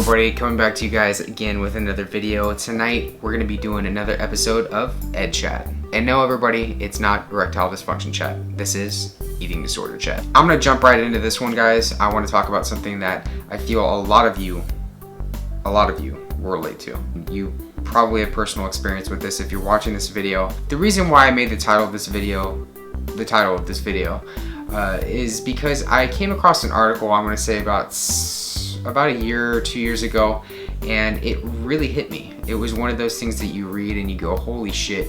everybody, coming back to you guys again with another video. Tonight we're going to be doing another episode of Ed Chat. And no everybody, it's not erectile dysfunction chat. This is eating disorder chat. I'm going to jump right into this one, guys. I want to talk about something that I feel a lot of you will relate to. You probably have personal experience with this if you're watching this video. The reason why I made the title of this video is because I came across an article, I'm going to say about a year or 2 years ago, and it really hit me. It was one of those things that you read and you go, holy shit,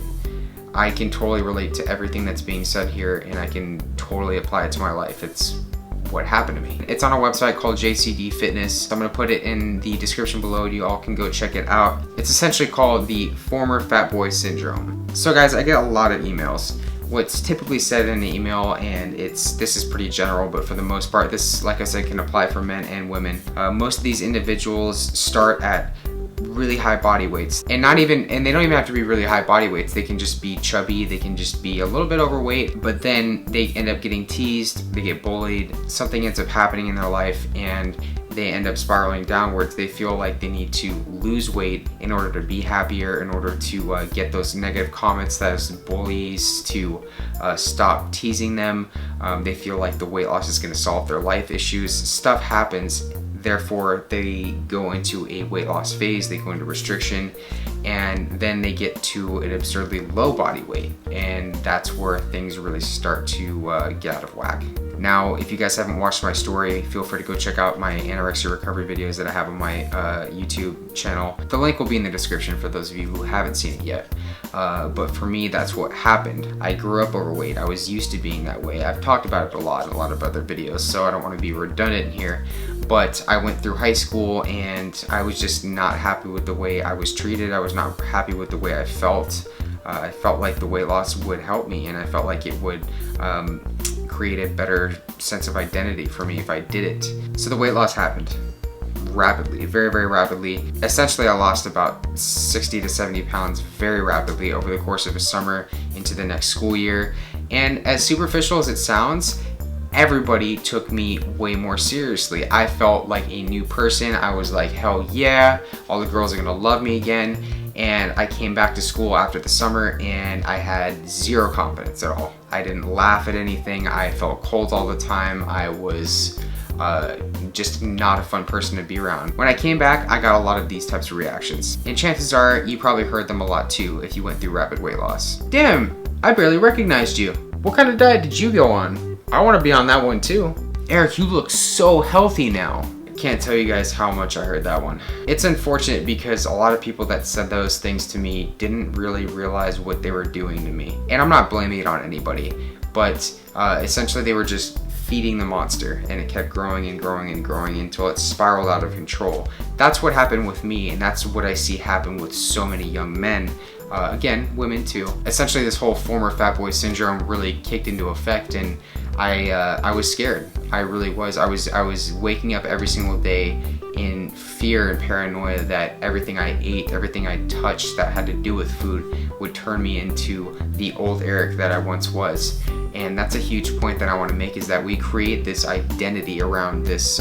I can totally relate to everything that's being said here, and I can totally apply it to my life. It's what happened to me. It's on a website called JCD Fitness. I'm going to put it in the description below. You all can go check it out. It's essentially called the former fat boy syndrome. So guys, I get a lot of emails. What's typically said in the email, and this is pretty general, but for the most part, this, like I said, can apply for men and women. Most of these individuals start at really high body weights, and they don't even have to be really high body weights. They can just be chubby, they can just be a little bit overweight, but then they end up getting teased, they get bullied, something ends up happening in their life, and they end up spiraling downwards. They feel like they need to lose weight in order to be happier, in order to get those negative comments, those bullies to stop teasing them. They feel like the weight loss is going to solve their life issues. Stuff happens, therefore they go into a weight loss phase, they go into restriction, and then they get to an absurdly low body weight, and that's where things really start to get out of whack. Now, if you guys haven't watched my story, feel free to go check out my anorexia recovery videos that I have on my YouTube channel. The link will be in the description for those of you who haven't seen it yet. But for me, that's what happened. I grew up overweight. I was used to being that way. I've talked about it a lot in a lot of other videos, so I don't want to be redundant here. But I went through high school and I was just not happy with the way I was treated. I was not happy with the way I felt. I felt like the weight loss would help me, and I felt like it would create a better sense of identity for me if I did it. So the weight loss happened rapidly, very, very rapidly. Essentially, I lost about 60 to 70 pounds very rapidly over the course of a summer into the next school year. And as superficial as it sounds, everybody took me way more seriously. I felt like a new person. I was like, hell yeah, all the girls are gonna love me again. And I came back to school after the summer and I had zero confidence at all. I didn't laugh at anything. I felt cold all the time. I was just not a fun person to be around. When I came back, I got a lot of these types of reactions. And chances are you probably heard them a lot too if you went through rapid weight loss. Damn, I barely recognized you. What kind of diet did you go on? I want to be on that one too. Erik, you look so healthy now. Can't tell you guys how much I heard that one. It's unfortunate because a lot of people that said those things to me didn't really realize what they were doing to me. And I'm not blaming it on anybody, but essentially they were just feeding the monster, and it kept growing and growing and growing until it spiraled out of control. That's what happened with me, and that's what I see happen with so many young men. Again, women too. Essentially, this whole former fat boy syndrome really kicked into effect, and I was scared. I really was. I was waking up every single day in fear and paranoia that everything I ate, everything I touched that had to do with food would turn me into the old Erik that I once was. And that's a huge point that I want to make, is that we create this identity around this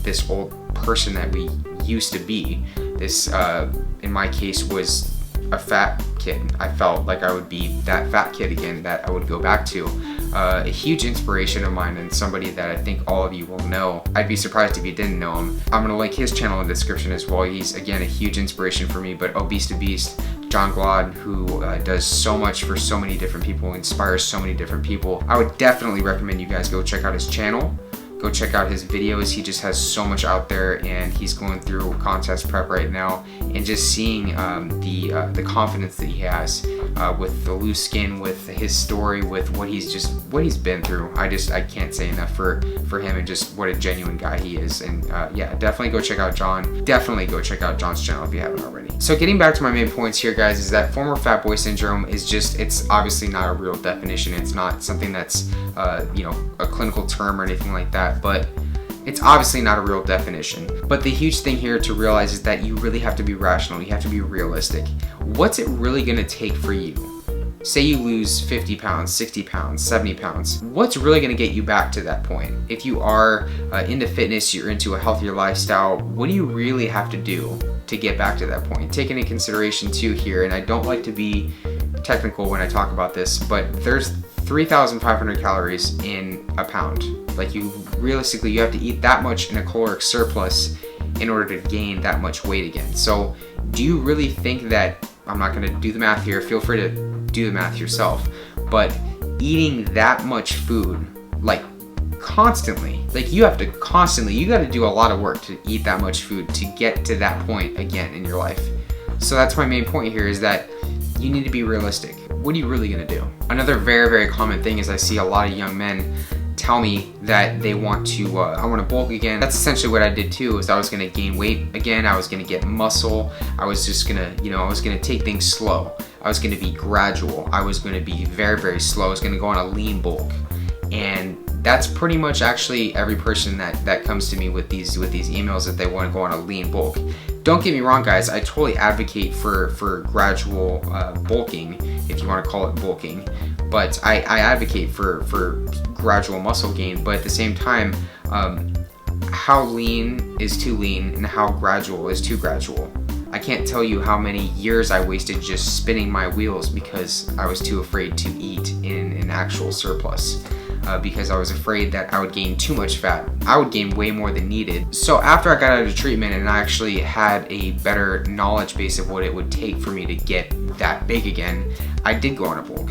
this old person that we used to be. This, in my case, was a fat kid. I felt like I would be that fat kid again that I would go back to. A huge inspiration of mine, and somebody that I think all of you will know. I'd be surprised if you didn't know him. I'm gonna link his channel in the description as well. He's, again, a huge inspiration for me, but Obese to Beast, John Glad, who does so much for so many different people, inspires so many different people. I would definitely recommend you guys go check out his channel. Go check out his videos. He just has so much out there, and he's going through contest prep right now, and just seeing the confidence that he has with the loose skin, with his story, with what he's been through. I can't say enough for him, and just what a genuine guy he is. And yeah, definitely go check out John. Definitely go check out John's channel if you haven't already. So getting back to my main points here, guys, is that former fat boy syndrome is it's obviously not a real definition. It's not something that's a clinical term or anything like that. But it's obviously not a real definition. But the huge thing here to realize is that you really have to be rational. You have to be realistic. What's it really gonna take for you Say you lose 50 pounds, 60 pounds, 70 pounds. What's really gonna get you back to that point? If you are into fitness, you're into a healthier lifestyle, what do you really have to do to get back to that point? Take into consideration too here, and I don't like to be technical when I talk about this, but there's 3,500 calories in a pound. Like you realistically, you have to eat that much in a caloric surplus in order to gain that much weight again. So do you really think that, I'm not gonna do the math here, feel free to do the math yourself, but eating that much food, like constantly, like you have to constantly, you gotta do a lot of work to eat that much food to get to that point again in your life. So that's my main point here, is that you need to be realistic. What are you really gonna do? Another very, very common thing is I see a lot of young men tell me that they want to, I want to bulk again. That's essentially what I did too, is I was going to gain weight again. I was going to get muscle. I was just going to, I was going to take things slow. I was going to be gradual. I was going to be very, very slow. I was going to go on a lean bulk. And that's pretty much actually every person that comes to me with these emails that they want to go on a lean bulk. Don't get me wrong, guys. I totally advocate for gradual bulking, if you want to call it bulking. But I advocate for gradual muscle gain. But at the same time, how lean is too lean and how gradual is too gradual. I can't tell you how many years I wasted just spinning my wheels because I was too afraid to eat in an actual surplus. Because I was afraid that I would gain too much fat. I would gain way more than needed. So after I got out of treatment and I actually had a better knowledge base of what it would take for me to get that big again, I did go on a bulk.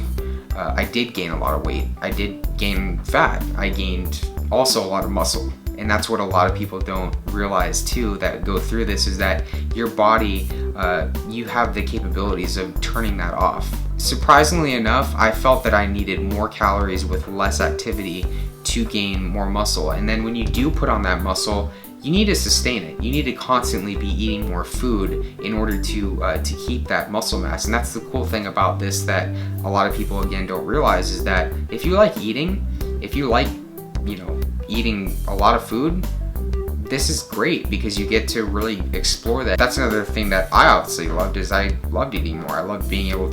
I did gain a lot of weight. I did gain fat. I gained also a lot of muscle. And that's what a lot of people don't realize too, that go through this, is that your body, you have the capabilities of turning that off. Surprisingly enough, I felt that I needed more calories with less activity to gain more muscle. And then when you do put on that muscle, you need to sustain it. You need to constantly be eating more food in order to keep that muscle mass. And that's the cool thing about this that a lot of people, again, don't realize, is that if you like eating, if you like, eating a lot of food, this is great because you get to really explore that. That's another thing that I obviously loved, is I loved eating more. I loved being able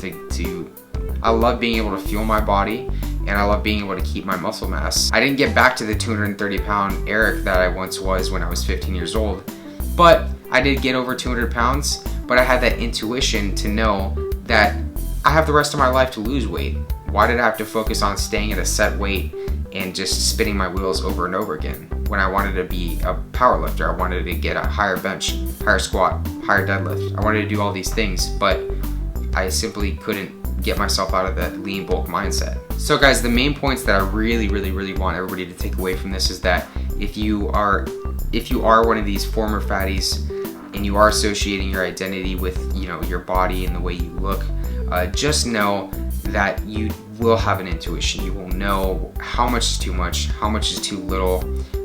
I love being able to fuel my body, and I love being able to keep my muscle mass. I didn't get back to the 230 pound Erik that I once was when I was 15 years old, but I did get over 200 pounds, but I had that intuition to know that I have the rest of my life to lose weight. Why did I have to focus on staying at a set weight and just spinning my wheels over and over again when I wanted to be a power lifter? I wanted to get a higher bench, higher squat, higher deadlift. I wanted to do all these things, but I simply couldn't get myself out of that lean bulk mindset. So guys, the main points that I really want everybody to take away from this is that if you are one of these former fatties and you are associating your identity with your body and the way you look, just know that you will have an intuition. You will know how much is too much, how much is too little.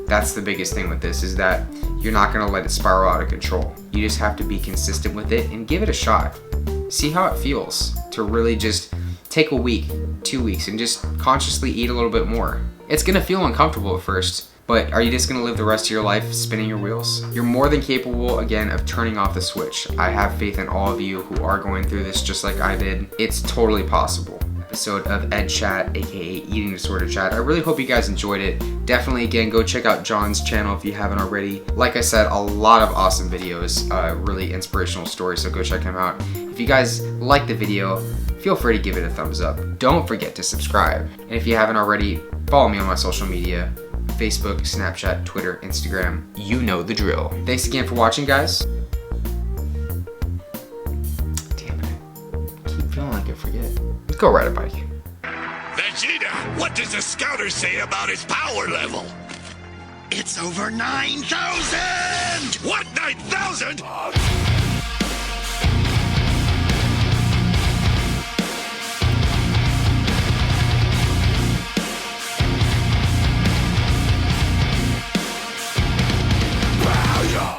That's the biggest thing with this, is that you're not gonna let it spiral out of control. You just have to be consistent with it and give it a shot. See how it feels to really just take a week, 2 weeks, and just consciously eat a little bit more. It's gonna feel uncomfortable at first, but are you just gonna live the rest of your life spinning your wheels? You're more than capable, again, of turning off the switch. I have faith in all of you who are going through this just like I did. It's totally possible. Episode of Ed Chat, aka Eating Disorder Chat. I really hope you guys enjoyed it. Definitely, again, go check out John's channel if you haven't already. Like I said, a lot of awesome videos, really inspirational stories, so go check him out. If you guys like the video, feel free to give it a thumbs up. Don't forget to subscribe. And if you haven't already, follow me on my social media: Facebook, Snapchat, Twitter, Instagram. You know the drill. Thanks again for watching, guys. Damn it. I keep feeling like I forget. Let's go ride a bike. Vegeta, what does the scouter say about his power level? It's over 9,000! What, 9,000?